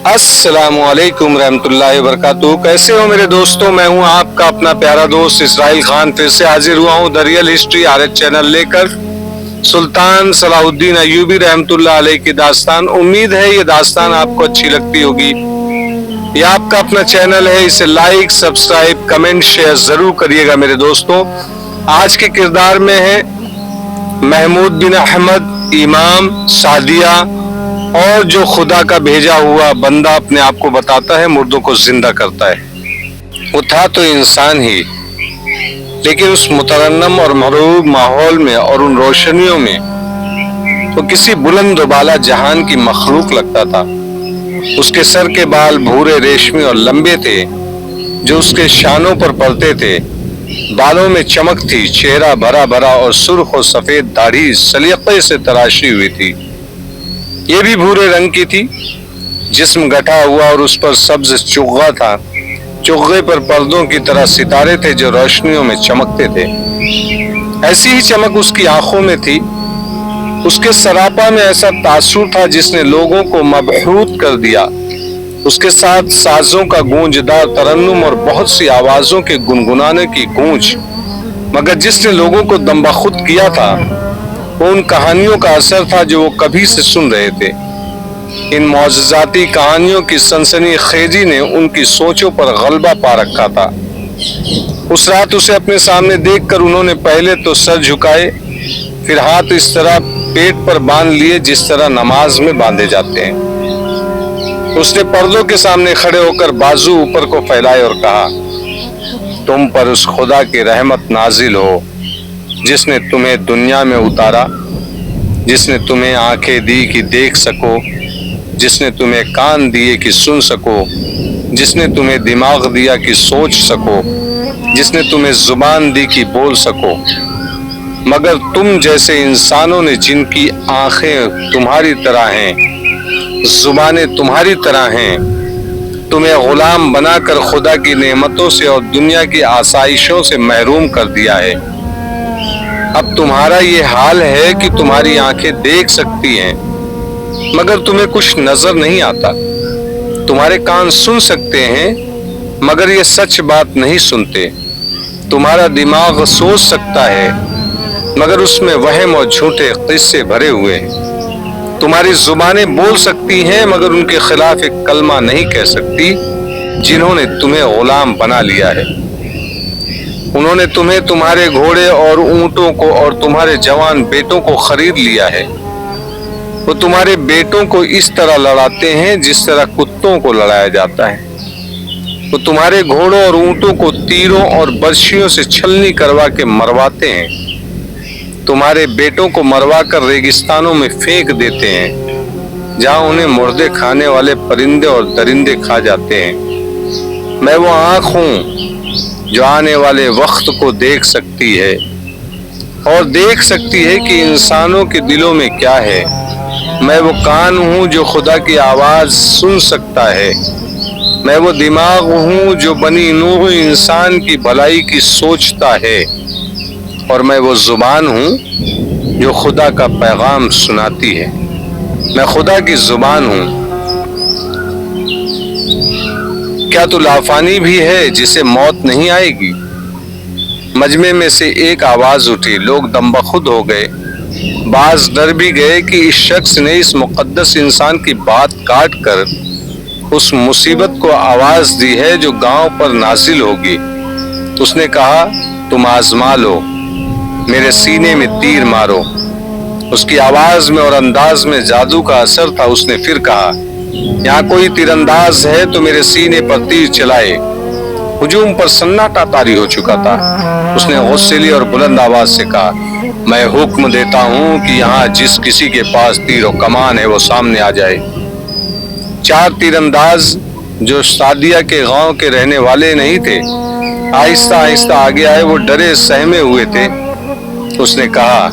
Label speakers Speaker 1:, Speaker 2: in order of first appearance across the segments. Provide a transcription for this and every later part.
Speaker 1: अस्सलाम वालेकुम रहमतुल्लाहि वबरकातुहू। कैसे हो मेरे दोस्तों? मैं हूं आपका अपना प्यारा दोस्त इसराइल खान, फिर से हाजिर हुआ हूं the real history RH channel लेकर सुल्तान सलाहुद्दीन अय्यूबी रहमतुल्लाह अलैह की दास्तान। उम्मीद है ये दास्तान आपको अच्छी लगती होगी। ये आपका अपना चैनल है, इसे लाइक, सब्सक्राइब, कमेंट, शेयर जरूर करिएगा मेरे दोस्तों। आज के किरदार में है महमूद बिन अहमद इमाम सादिया, और जो खुदा का भेजा हुआ बंदा अपने आप को बताता है, मुर्दों को जिंदा करता है। वो था तो इंसान ही, लेकिन उस मुतरन्नम और मरूब माहौल में और उन रोशनियों में तो किसी बुलंद बाला जहान की मखलूक लगता था। उसके सर के बाल भूरे, रेशमी और लंबे थे जो उसके शानों पर पड़ते थे। बालों में चमक थी, चेहरा भरा भरा और सुर्ख और सफेद दाढ़ी सलीके से तराशी हुई थी। ये भी भूरे रंग की थी। जिस्म गठा हुआ और उस पर सब्ज चुग्गा था। चुग्गे पर पर्दों की तरह सितारे थे जो रोशनियों में चमकते थे। ऐसी ही चमक उसकी आंखों में थी। उसके सरापा में ऐसा तासुर था जिसने लोगों को मबहूत कर दिया। उसके साथ साजों का गूंजदार तरन्नुम और बहुत सी आवाजों के गुनगुनाने की गूंज, मगर जिसने लोगों को दम्बखुद किया था वो उन कहानियों का असर था जो वो कभी से सुन रहे थे। इन मौजज़ाती कहानियों की सनसनीखेजी ने उनकी सोचों पर गलबा पा रखा था। उस रात उसे अपने सामने देखकर उन्होंने पहले तो सर झुकाए, फिर हाथ इस तरह पेट पर बांध लिए जिस तरह नमाज में बांधे जाते हैं। उसने पर्दों के सामने खड़े होकर बाजू ऊपर को फैलाए और कहा, तुम पर उस खुदा की रहमत नाजिल हो जिसने तुम्हें दुनिया में उतारा, जिसने तुम्हें आंखें दी कि देख सको, जिसने तुम्हें कान दिए कि सुन सको, जिसने तुम्हें दिमाग दिया कि सोच सको, जिसने तुम्हें जुबान दी कि बोल सको। मगर तुम जैसे इंसानों ने जिनकी आंखें तुम्हारी तरह हैं, जुबानें तुम्हारी तरह हैं, तुम्हें गुलाम बनाकर खुदा की नेमतों से और दुनिया की आसाइशों से महरूम कर दिया है। अब तुम्हारा ये हाल है कि तुम्हारी आंखें देख सकती हैं मगर तुम्हें कुछ नजर नहीं आता। तुम्हारे कान सुन सकते हैं मगर ये सच बात नहीं सुनते। तुम्हारा दिमाग सोच सकता है मगर उसमें वहम और झूठे किस्से भरे हुए हैं। तुम्हारी जुबानें बोल सकती हैं मगर उनके खिलाफ एक कलमा नहीं कह सकती जिन्होंने तुम्हें गुलाम बना लिया है। उन्होंने तुम्हें, तुम्हारे घोड़े और ऊंटों को और तुम्हारे जवान बेटों को खरीद लिया है। वो तुम्हारे बेटों को इस तरह लड़ाते हैं जिस तरह कुत्तों को लड़ाया जाता है। वो तुम्हारे घोड़ों और ऊंटों को तीरों और बर्शियों से छलनी करवा के मरवाते हैं। तुम्हारे बेटों को मरवा कर रेगिस्तानों में फेंक देते हैं जहां उन्हें मुर्दे खाने वाले परिंदे और दरिंदे खा जाते हैं। मैं वो आँख हूँ जो आने वाले वक्त को देख सकती है और देख सकती है कि इंसानों के दिलों में क्या है। मैं वो कान हूँ जो खुदा की आवाज सुन सकता है। मैं वो दिमाग हूँ जो बनी नूह इंसान की भलाई की सोचता है। और मैं वो जुबान हूँ जो खुदा का पैगाम सुनाती है। मैं खुदा की जुबान हूँ। क्या तू लाफानी भी है जिसे मौत नहीं आएगी? मजमे में से एक आवाज उठी। लोग दम्बखुद हो गए। बाज डर भी गए कि इस शख्स ने इस मुकद्दस इंसान की बात काट कर उस मुसीबत को आवाज दी है जो गांव पर नाजिल होगी। उसने कहा, तुम आजमा लो, मेरे सीने में तीर मारो। उसकी आवाज में और अंदाज में जादू का असर था। उसने फिर कहा, यहाँ कोई तीरंदाज है तो मेरे सीने पर तीर चलाए। हुजूम पर सन्नाटा तारी हो चुका था। उसने गुस्सैली और बुलंद आवाज से कहा, मैं हुक्म देता हूँ कि यहाँ जिस किसी के पास तीर और कमान है वो सामने आ जाए। 4 तीरंदाज जो सादिया के गांव के रहने वाले नहीं थे, आहिस्ता आहिस्ता आगे आए। वो डरे सहमे हुए थे। उसने कहा,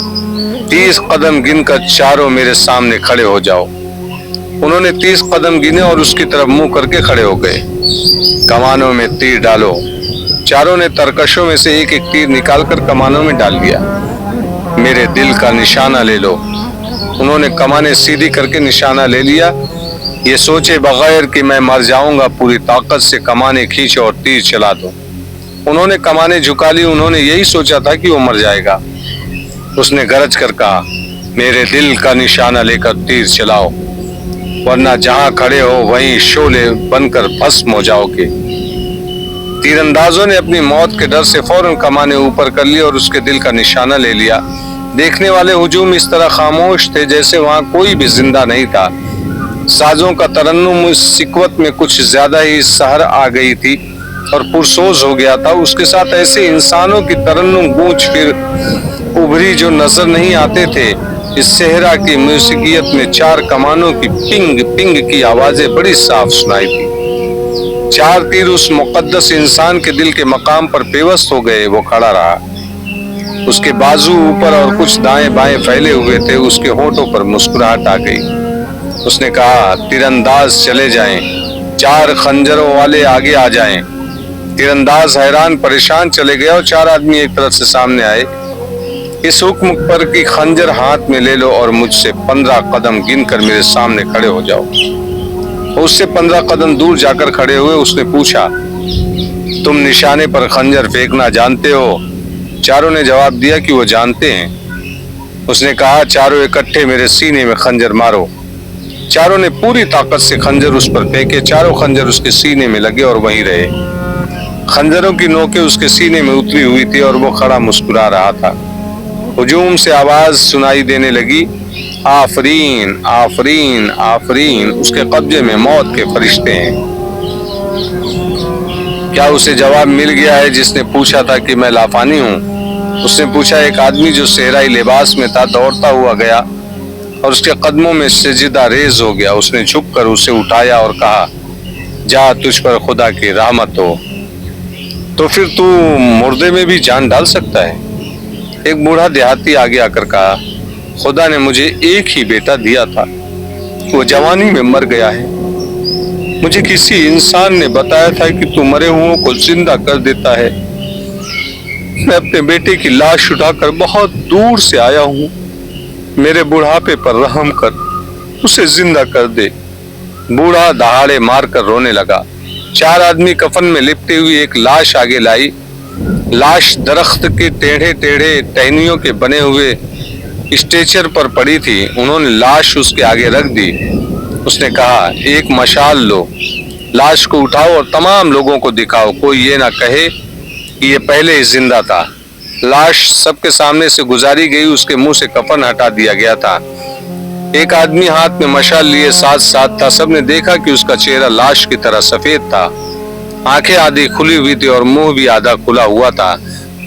Speaker 1: 30 कदम गिनकर चारों मेरे सामने खड़े हो जाओ। उन्होंने 30 कदम गिने और उसकी तरफ मुंह करके खड़े हो गए। कमानों में तीर डालो। चारों ने तरकशों में से एक एक तीर निकालकर कमानों में डाल दिया। मेरे दिल का निशाना ले लो। उन्होंने कमाने सीधी करके निशाना ले लिया ये सोचे बगैर कि मैं मर जाऊंगा पूरी ताकत से कमाने खींचे और तीर चला दूं। उन्होंने कमाने झुका ली, उन्होंने यही सोचा था कि वो मर जाएगा। उसने गरज कर कहा, मेरे दिल का निशाना लेकर तीर चलाओ, वरना जहां खड़े हो वहीं शोले बनकर भस्म हो जाओगे। तीरंदाजों ने अपनी मौत के डर से फौरन कमाने ऊपर कर ली और उसके दिल का निशाना ले लिया। देखने वाले हुजूम इस तरह खामोश थे जैसे वहां कोई भी जिंदा नहीं था। साजों का तरन्नुम इस सिकवत में कुछ ज्यादा ही सहर आ गई थी और पुरसोज हो गया था। उसके साथ ऐसे इंसानों की तरन्नुम गूंज फिर उभरी जो नजर नहीं आते थे। इस सेहरा की म्यूजिकियत में 4 कमानों की पिंग पिंग की आवाजें बड़ी साफ सुनाई थी। 4 तीर उस मुकद्दस इंसान के दिल के मकाम पर पेवस्त हो गए। वो खड़ा रहा, उसके बाजू ऊपर और कुछ दाएं बाएं फैले हुए थे। उसके होठों पर मुस्कुराहट आ गई। उसने कहा, तीरंदाज चले जाएं, 4 खंजरों वाले आगे आ जाएं। तीरंदाज हैरान परेशान चले गए और 4 आदमी एक तरफ से सामने आए। इस हुक्म पर कि खंजर हाथ में ले लो और मुझसे 15 कदम गिनकर मेरे सामने खड़े हो जाओ। उससे 15 कदम दूर जाकर खड़े हुए। उसने पूछा, तुम निशाने पर खंजर फेंकना जानते हो? चारों ने जवाब दिया कि वो जानते हैं। उसने कहा, चारों इकट्ठे मेरे सीने में खंजर मारो। चारों ने पूरी ताकत से खंजर उस पर फेंके। चारों खंजर उसके सीने में लगे और वहीं रहे। खंजरों की नोकें उसके सीने में उतरी हुई थी और वो खड़ा मुस्कुरा रहा था। हुजूम से आवाज सुनाई देने लगी, आफरीन आफरीन आफरीन, उसके कब्जे में मौत के फरिश्ते हैं। क्या उसे जवाब मिल गया है जिसने पूछा था कि मैं लाफानी हूँ? उसने पूछा। एक आदमी जो सेहराई लिबास में था दौड़ता हुआ गया और उसके कदमों में सजदा रेज हो गया। उसने झुककर उसे उठाया और कहा, जा, तुझ पर खुदा की रहमत हो। तो फिर तू मुर्दे में भी जान डाल सकता है? एक बूढ़ा देहाती आगे आकर कहा, खुदा ने मुझे एक ही बेटा दिया था, वो जवानी में मर गया है। मुझे किसी इंसान ने बताया था कि तू मरे हुओं को जिंदा कर देता है। मैं अपने बेटे की लाश उठाकर बहुत दूर से आया हूँ। मेरे बुढ़ापे पर रहम कर, उसे जिंदा कर दे। बूढ़ा दहाड़े मारकर रोने लगा। 4 आदमी कफन में लिपटी हुई एक लाश आगे लाई। लाश दरख्त के टेढ़े टेढ़े टहनियों के बने हुए स्ट्रेचर पर पड़ी थी। उन्होंने लाश उसके आगे रख दी। उसने कहा, एक मशाल लो, लाश को उठाओ और तमाम लोगों को दिखाओ, कोई ये ना कहे कि ये पहले ही जिंदा था। लाश सबके सामने से गुजारी गई। उसके मुंह से कफन हटा दिया गया था। एक आदमी हाथ में मशाल लिए साथ साथ था। सबने देखा कि उसका चेहरा लाश की तरह सफेद था। आंखें आधी खुली हुई थी और मुंह भी आधा खुला हुआ था।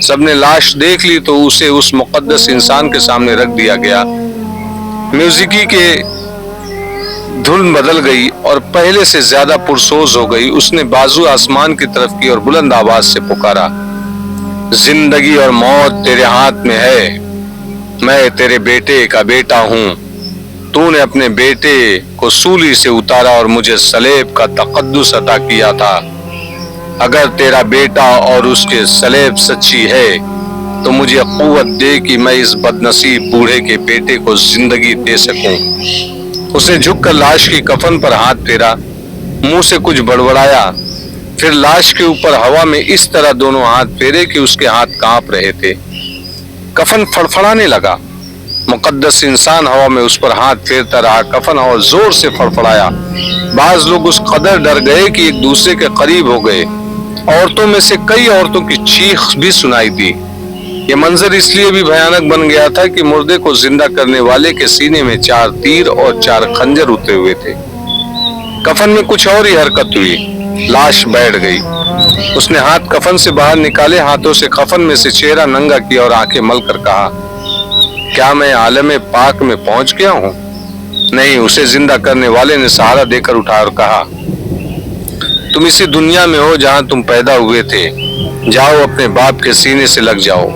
Speaker 1: सबने लाश देख ली तो उसे उस मुकद्दस इंसान के सामने रख दिया गया। म्यूजिकी के धुन बदल गई और पहले से ज्यादा पुरसोज हो गई। उसने बाजू आसमान की तरफ की और बुलंद आवाज से पुकारा, जिंदगी और मौत तेरे हाथ में है। मैं तेरे बेटे का बेटा हूँ। तूने अपने बेटे को सूली से उतारा और मुझे सलेब का तकद्दुस अता किया था। अगर तेरा बेटा और उसके सलेब सच्ची है तो मुझे क़ुव्वत दे कि मैं इस बदनसीब बूढ़े के बेटे को जिंदगी दे सकूं। उसने झुककर लाश की कफन पर हाथ फेरा, मुंह से कुछ बड़बड़ाया, फिर लाश के ऊपर हवा में इस तरह दोनों हाथ फेरे कि उसके हाथ कांप रहे थे। कफन फड़फड़ाने लगा। मुकद्दस इंसान हवा में उस पर हाथ फेरता रहा। कफन और जोर से फड़फड़ाया। बाज लोग उस कदर डर गए कि एक दूसरे के करीब हो गए। औरतों में से कई औरतों की चीख भी सुनाई दी। ये मंजर इसलिए भी भयानक बन गया था कि मुर्दे को जिंदा करने वाले के सीने में 4 तीर और 4 खंजर उतरे हुए थे। कफन में कुछ और ही हरकत हुई। लाश बैठ गई। उसने हाथ कफन से बाहर निकाले, हाथों से कफन में से चेहरा नंगा किया और आंखें मलकर कहा, क्या मैं आलम पाक में पहुंच गया हूं? नहीं, उसे जिंदा करने वाले ने सहारा देकर उठाया और कहा, तुम इसी दुनिया में हो जहां तुम पैदा हुए थे। जाओ, अपने बाप के सीने से लग जाओ।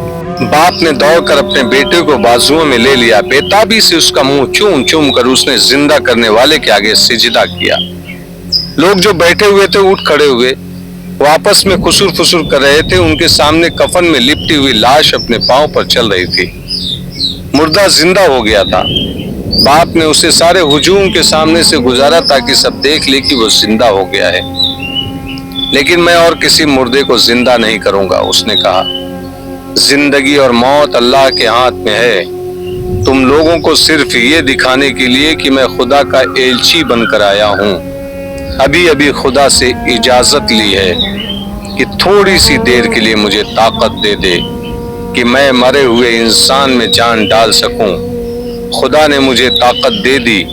Speaker 1: बाप ने दौड़कर अपने बेटे को बाजुओं में ले लिया। बेताबी से उसका मुंह चूम चूम कर उसने जिंदा करने वाले के आगे सिजदा किया। लोग जो बैठे हुए थे उठ खड़े हुए। वो आपस में खुसुर फुसुर कर रहे थे। उनके सामने कफन में लिपटी हुई लाश अपने पांव पर चल रही थी। मुर्दा जिंदा हो गया था। बाप ने उसे सारे हुजूम के सामने से गुजारा ताकि सब देख ले कि वो जिंदा हो गया है, लेकिन मैं और किसी मुर्दे को जिंदा नहीं करूंगा। उसने कहा, जिंदगी और मौत अल्लाह के हाथ में है। तुम लोगों को सिर्फ ये दिखाने के लिए कि मैं खुदा का एलची बनकर आया हूँ। अभी अभी खुदा से इजाजत ली है कि थोड़ी सी देर के लिए मुझे ताकत दे दे कि मैं मरे हुए इंसान में जान डाल सकूं। खुदा ने मुझे ताकत दे दी।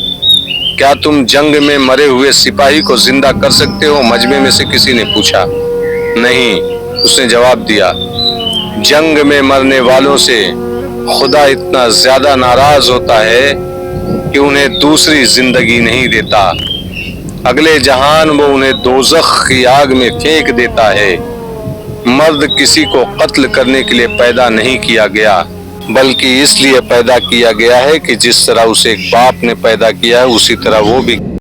Speaker 1: क्या तुम जंग में मरे हुए सिपाही को जिंदा कर सकते हो? मजमे में से किसी ने पूछा। नहीं, उसने जवाब दिया, जंग में मरने वालों से खुदा इतना ज्यादा नाराज होता है कि उन्हें दूसरी जिंदगी नहीं देता। अगले जहान वो उन्हें दोज़ख की आग में फेंक देता है। मर्द किसी को कत्ल करने के लिए पैदा नहीं किया गया, बल्कि इसलिए पैदा किया गया है कि जिस तरह उसे एक बाप ने पैदा किया है उसी तरह वो भी